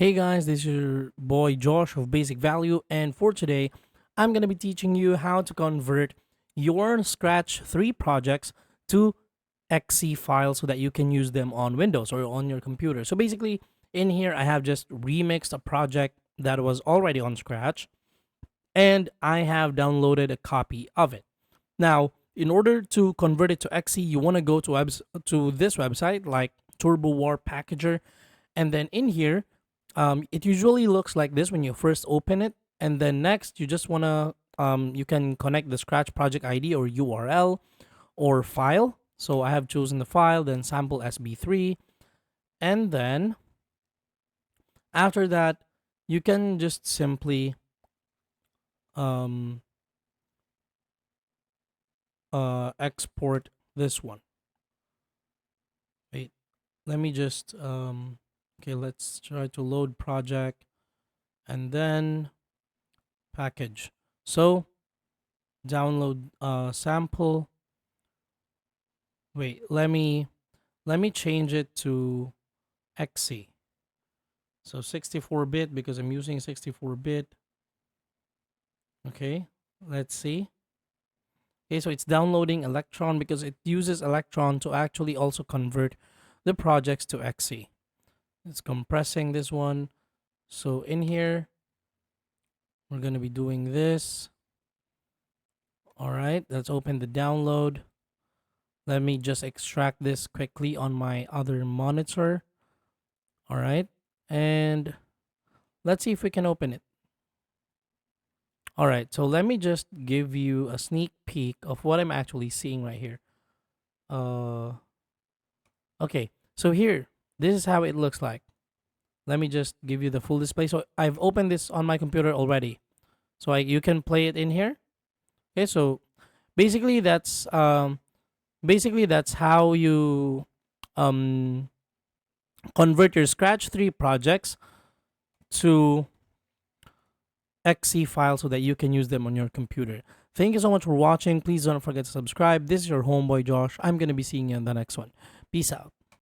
Hey guys, this is your boy Josh of Basic Value, and for today, I'm going to be teaching you how to convert your Scratch 3 projects to EXE files so that you can use them on Windows or on your computer. So basically, in here, I have just remixed a project that was already on Scratch, and I have downloaded a copy of it. Now, in order to convert it to EXE, you want to go to this website like Turbo War Packager, and then in here, it usually looks like this when you first open it, and then next you just wanna you can connect the Scratch project ID or URL or file. So I have chosen the file, then sample SB3, and then after that you can just simply um, export this one. Wait, let me just okay, let's try to load project and then package. So download sample. Wait, let me change it to EXE. So 64-bit because I'm using 64-bit. Okay, let's see. Okay, so it's downloading Electron because it uses Electron to actually also convert the projects to EXE. It's compressing this one. So in here, we're going to be doing this. All right, let's open the download. Let me just extract this quickly on my other monitor. All right, and let's see if we can open it. All right, so let me just give you a sneak peek of what I'm actually seeing right here. Okay, so here, this is how it looks like. Let me just give you the full display. So I've opened this on my computer already. So you can play it in here. Okay, so basically that's how you um convert your Scratch 3 projects to EXE files so that you can use them on your computer. Thank you so much for watching. Please don't forget to subscribe. This is your homeboy Josh. I'm going to be seeing you in the next one. Peace out.